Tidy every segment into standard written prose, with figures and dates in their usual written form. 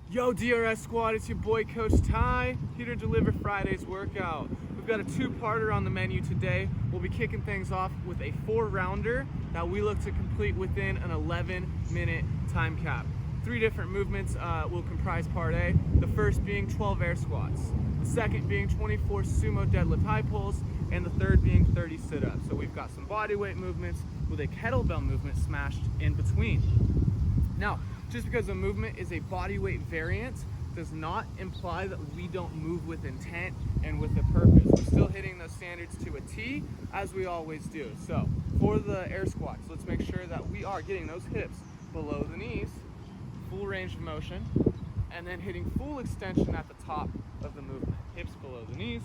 Yo, DRS squad, it's your boy Coach Ty, here to deliver Friday's workout. We've got a two-parter on the menu today. We'll be kicking things off with a 4-rounder that we look to complete within an 11-minute time cap. 3 different movements will comprise part A, the first being 12 air squats, the second being 24 sumo deadlift high pulls, and the third being 30 sit-ups. So we've got some bodyweight movements with a kettlebell movement smashed in between. Now, just because a movement is a bodyweight variant does not imply that we don't move with intent and with a purpose. We're still hitting those standards to a T, as we always do. So, for the air squats, let's make sure that we are getting those hips below the knees, full range of motion, and then hitting full extension at the top of the movement. Hips below the knees,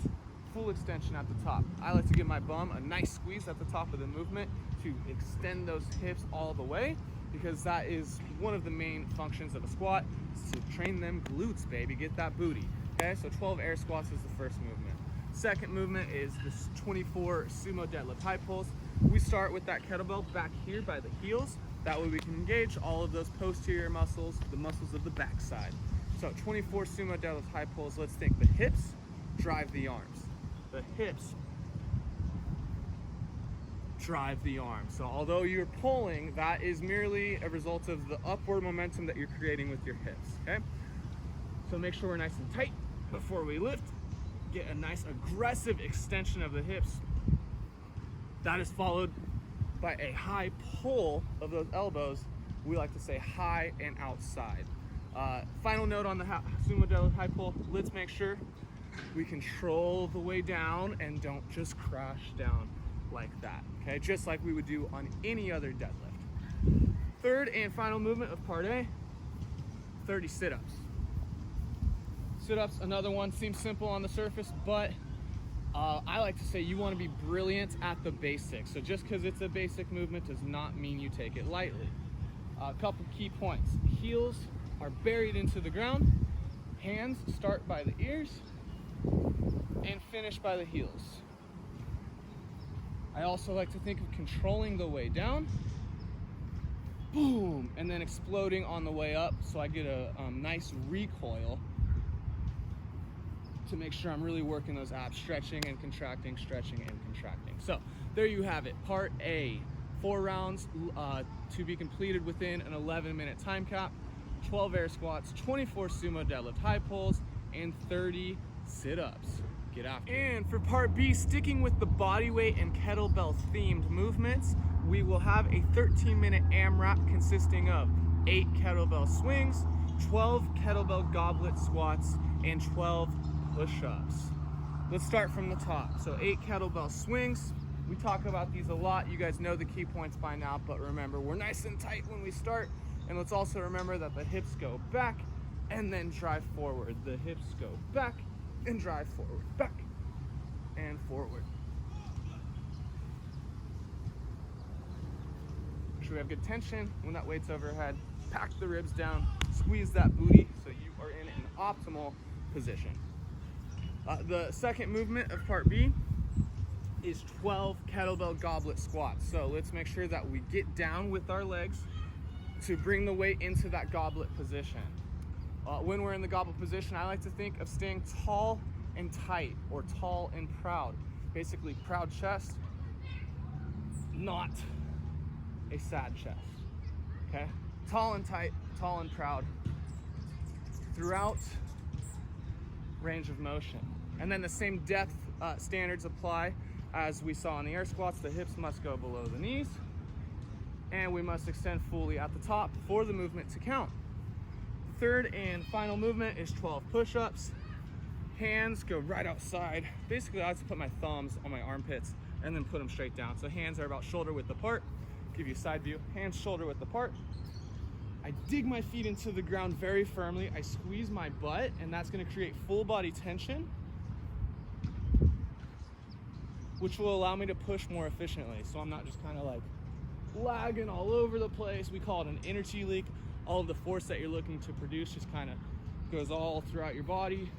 full extension at the top. I like to give my bum a nice squeeze at the top of the movement to extend those hips all the way, because that is one of the main functions of a squat, is to train them glutes, baby, get that booty. Okay, so 12 air squats is the first movement. Second movement is this 24 sumo deadlift high pulls. We start with that kettlebell back here by the heels. That way we can engage all of those posterior muscles, the muscles of the backside. So 24 sumo deadlift high pulls, let's think the hips drive the arms. The hips drive the arms. So although you're pulling, that is merely a result of the upward momentum that you're creating with your hips, okay? So make sure we're nice and tight before we lift. Get a nice aggressive extension of the hips. That is followed by a high pull of those elbows. We like to say high and outside. Final note on the sumo deadlift high pull, let's make sure we control the way down and don't just crash down like that, okay? Just like we would do on any other deadlift. Third and final movement of part A, 30 sit-ups. Sit-ups, another one, seems simple on the surface, but I like to say you want to be brilliant at the basics. So just because it's a basic movement does not mean you take it lightly. A couple key points. Heels are buried into the ground. Hands start by the ears and finish by the heels. I also like to think of controlling the way down, boom, and then exploding on the way up, so I get a nice recoil to make sure I'm really working those abs, stretching and contracting, stretching and contracting. So there you have it, part A, 4 rounds to be completed within an 11-minute time cap, 12 air squats, 24 sumo deadlift high pulls, and 30 sit-ups. Get after it. And for part B, sticking with the bodyweight and kettlebell themed movements, we will have a 13-minute AMRAP consisting of 8 kettlebell swings, 12 kettlebell goblet squats, and 12 push-ups. Let's start from the top. So 8 kettlebell swings. We talk about these a lot. You guys know the key points by now, but remember, we're nice and tight when we start. And let's also remember that the hips go back and then drive forward. The hips go back and drive forward, back and forward. Make sure we have good tension when that weight's overhead. Pack the ribs down, squeeze that booty so you are in an optimal position. The second movement of part B is 12 kettlebell goblet squats. So let's make sure that we get down with our legs to bring the weight into that goblet position. When we're in the goblet position, I like to think of staying tall and tight, or tall and proud. Basically, proud chest, not a sad chest, okay? Tall and tight, tall and proud throughout range of motion. And then the same depth standards apply as we saw in the air squats. The hips must go below the knees, and we must extend fully at the top for the movement to count. Third and final movement is 12 push-ups. Hands go right outside. Basically, I like to put my thumbs on my armpits and then put them straight down. So hands are about shoulder width apart. Give you a side view. Hands shoulder width apart. I dig my feet into the ground very firmly. I squeeze my butt, and that's going to create full body tension, which will allow me to push more efficiently. So I'm not just kind of like lagging all over the place. We call it an energy leak. All of the force that you're looking to produce just kind of goes all throughout your body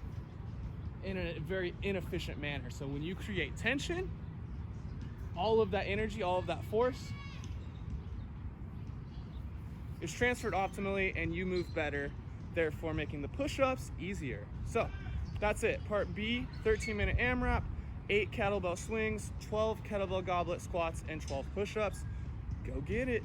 in a very inefficient manner. So when you create tension, all of that energy, all of that force is transferred optimally, and you move better therefore making the push-ups easier. So that's it. Part B, 13-minute AMRAP, 8 kettlebell swings, 12 kettlebell goblet squats, and 12 push-ups. Go get it.